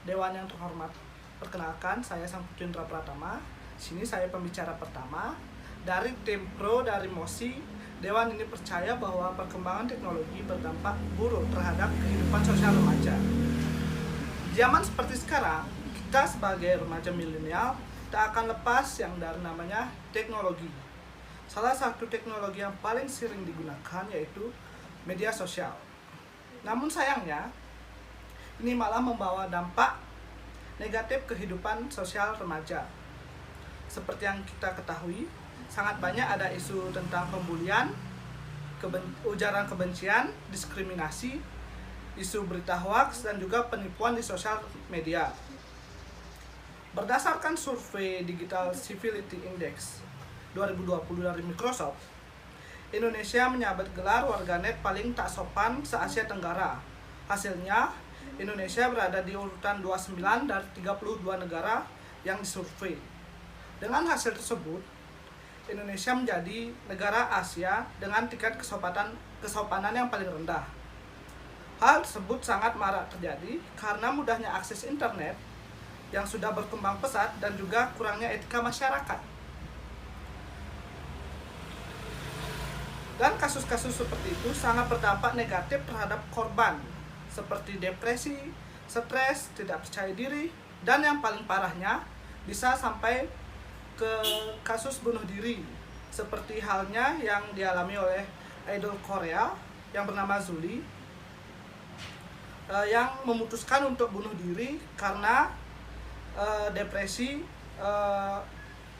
Dewan yang terhormat, perkenalkan saya Sangputri Indra Pratama. Sini saya pembicara pertama dari tim pro dari MOSI. Dewan ini percaya bahwa perkembangan teknologi berdampak buruk terhadap kehidupan sosial remaja. Zaman seperti sekarang, kita sebagai remaja milenial tak akan lepas yang dari namanya teknologi. Salah satu teknologi yang paling sering digunakan yaitu media sosial. Namun sayangnya, ini malah membawa dampak negatif kehidupan sosial remaja. Seperti yang kita ketahui, sangat banyak ada isu tentang pembulian, ujaran kebencian, diskriminasi, isu berita hoaks, dan juga penipuan di sosial media. Berdasarkan survei Digital Civility Index 2020 dari Microsoft, Indonesia menyabet gelar warganet paling tak sopan se-Asia Tenggara. Hasilnya, Indonesia berada di urutan 29 dari 32 negara yang disurvei. Dengan hasil tersebut, Indonesia menjadi negara Asia dengan tingkat kesopanan yang paling rendah. Hal tersebut sangat marak terjadi karena mudahnya akses internet yang sudah berkembang pesat dan juga kurangnya etika masyarakat. Dan kasus-kasus seperti itu sangat berdampak negatif terhadap korban, seperti depresi, stres, tidak percaya diri, dan yang paling parahnya bisa sampai ke kasus bunuh diri, seperti halnya yang dialami oleh idol Korea yang bernama Zuli, yang memutuskan untuk bunuh diri karena depresi,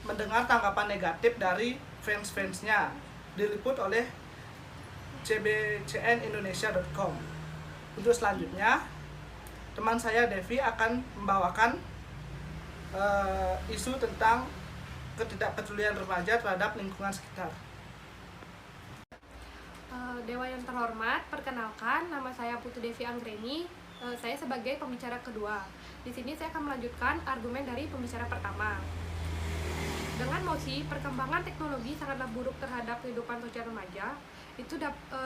mendengar tanggapan negatif dari fans-fansnya. Diliput oleh cbcnindonesia.com. Untuk selanjutnya, teman saya Devi akan membawakan isu tentang ketidakpedulian remaja terhadap lingkungan sekitar. Dewa yang terhormat, perkenalkan, nama saya Putu Devi Anggreni. Saya sebagai pembicara kedua. Di sini saya akan melanjutkan argumen dari pembicara pertama. Dengan MOSI, perkembangan teknologi sangatlah buruk terhadap kehidupan sosial remaja.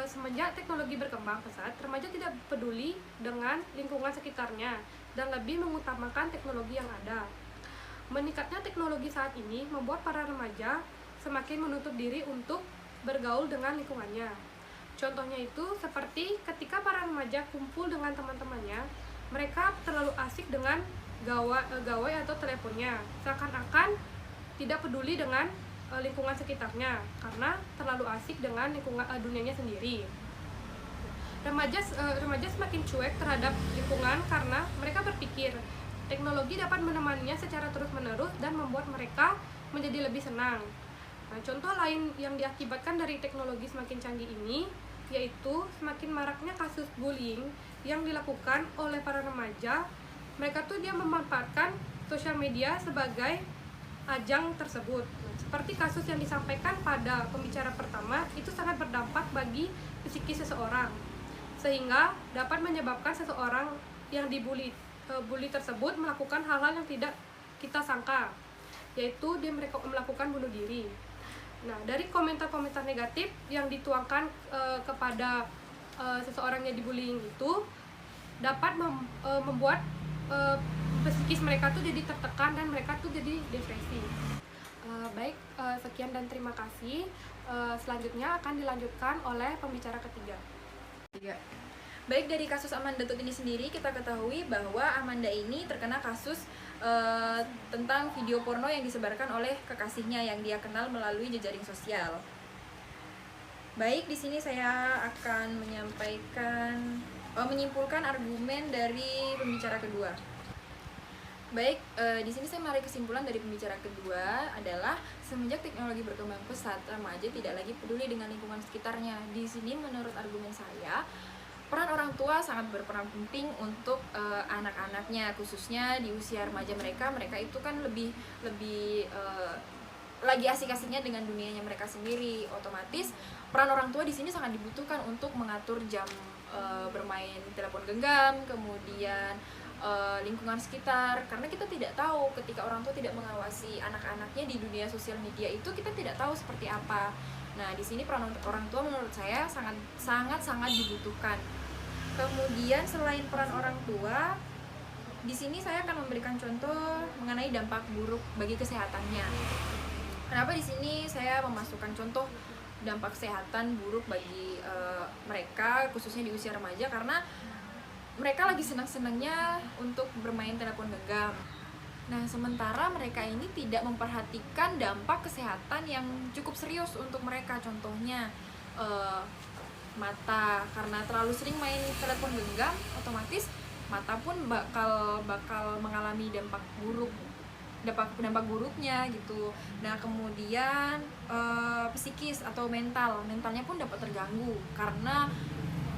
Semenjak teknologi berkembang pesat, remaja tidak peduli dengan lingkungan sekitarnya dan lebih mengutamakan teknologi yang ada. Meningkatnya teknologi saat ini membuat para remaja semakin menutup diri untuk bergaul dengan lingkungannya. Contohnya itu seperti ketika para remaja kumpul dengan teman-temannya, mereka terlalu asik dengan gawai atau teleponnya, seakan-akan tidak peduli dengan lingkungan sekitarnya karena terlalu asik dengan lingkungan dunianya sendiri. Remaja semakin cuek terhadap lingkungan karena mereka berpikir teknologi dapat menemaninya secara terus-menerus dan membuat mereka menjadi lebih senang. Nah, contoh lain yang diakibatkan dari teknologi semakin canggih ini yaitu semakin maraknya kasus bullying yang dilakukan oleh para remaja. Mereka dia memanfaatkan sosial media sebagai ajang tersebut. Seperti kasus yang disampaikan pada pembicara pertama, itu sangat berdampak bagi psikis seseorang, sehingga dapat menyebabkan seseorang yang bully tersebut melakukan hal-hal yang tidak kita sangka, yaitu dia mereka melakukan bunuh diri. Nah, dari komentar-komentar negatif yang dituangkan kepada seseorang yang dibullying itu dapat membuat psikis mereka jadi tertekan dan mereka jadi depresi. Sekian dan terima kasih. Selanjutnya akan dilanjutkan oleh pembicara ketiga. Baik, dari kasus Amanda Tut ini sendiri kita ketahui bahwa Amanda ini terkena kasus tentang video porno yang disebarkan oleh kekasihnya yang dia kenal melalui jejaring sosial. Baik, di sini saya akan menyimpulkan argumen dari pembicara kedua. Baik, di sini saya mari kesimpulan dari pembicara kedua adalah semenjak teknologi berkembang pesat, remaja tidak lagi peduli dengan lingkungan sekitarnya. Di sini menurut argumen saya, peran orang tua sangat berperan penting untuk anak-anaknya, khususnya di usia remaja mereka itu kan lebih lagi asik-asiknya dengan dunianya mereka sendiri. Otomatis peran orang tua di sini sangat dibutuhkan untuk mengatur jam bermain telepon genggam, kemudian lingkungan sekitar, karena kita tidak tahu ketika orang tua tidak mengawasi anak-anaknya di dunia sosial media itu, kita tidak tahu seperti apa. Nah, di sini peran orang tua menurut saya sangat dibutuhkan. Kemudian selain peran orang tua, Di sini saya akan memberikan contoh mengenai dampak buruk bagi kesehatannya. Kenapa di sini saya memasukkan contoh dampak kesehatan buruk bagi mereka, khususnya di usia remaja, karena mereka lagi senang-senangnya untuk bermain telepon genggam. Nah, sementara mereka ini tidak memperhatikan dampak kesehatan yang cukup serius untuk mereka. Contohnya mata, karena terlalu sering main telepon genggam, otomatis mata pun bakal mengalami dampak buruknya gitu. Nah, kemudian psikis atau mentalnya pun dapat terganggu karena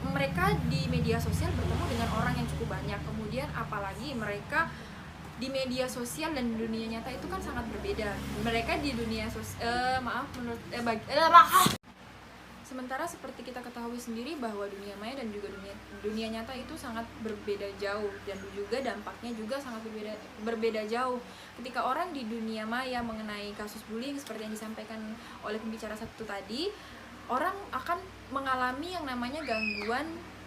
mereka di media sosial bertemu dengan orang yang cukup banyak. Kemudian apalagi mereka di media sosial dan di dunia nyata itu kan sangat berbeda. Mereka di dunia sementara seperti kita ketahui sendiri bahwa dunia maya dan juga dunia nyata itu sangat berbeda jauh, dan juga dampaknya juga sangat berbeda jauh. Ketika orang di dunia maya mengenai kasus bullying seperti yang disampaikan oleh pembicara satu tadi, orang akan mengalami yang namanya gangguan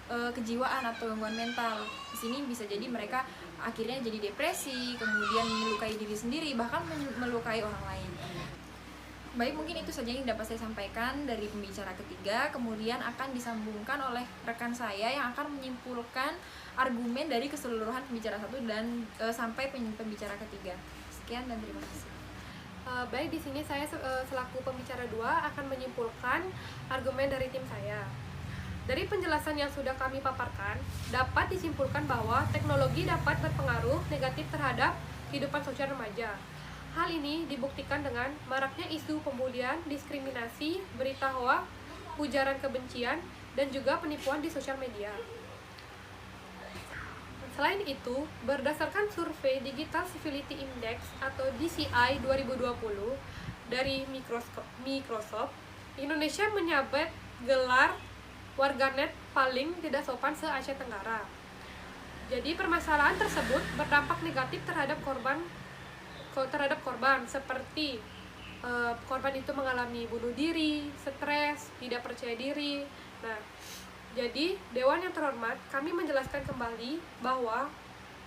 kejiwaan atau gangguan mental. Di sini bisa jadi mereka akhirnya jadi depresi, kemudian melukai diri sendiri, bahkan melukai orang lain. Baik, mungkin itu saja yang dapat saya sampaikan dari pembicara ketiga. Kemudian akan disambungkan oleh rekan saya yang akan menyimpulkan argumen dari keseluruhan pembicara satu dan sampai pembicara ketiga. Sekian dan terima kasih. Baik, di sini saya selaku pembicara 2 akan menyimpulkan argumen dari tim saya. Dari penjelasan yang sudah kami paparkan, dapat disimpulkan bahwa teknologi dapat berpengaruh negatif terhadap kehidupan sosial remaja. Hal ini dibuktikan dengan maraknya isu pembulian, diskriminasi, berita hoaks, ujaran kebencian, dan juga penipuan di sosial media. Selain itu, berdasarkan survei Digital Civility Index atau DCI 2020 dari Microsoft, Indonesia menyabet gelar warganet paling tidak sopan se-Asia Tenggara. Jadi permasalahan tersebut berdampak negatif terhadap korban, seperti korban itu mengalami bunuh diri, stres, tidak percaya diri. Nah, jadi Dewan yang terhormat, kami menjelaskan kembali bahwa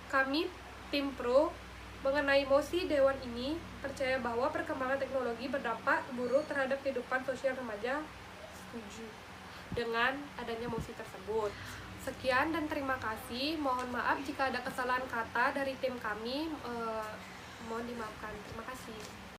kami tim pro mengenai mosi Dewan ini percaya bahwa perkembangan teknologi berdampak buruk terhadap kehidupan sosial remaja. Setuju dengan adanya mosi tersebut. Sekian dan terima kasih. Mohon maaf jika ada kesalahan kata dari tim kami. Mohon dimaafkan. Terima kasih.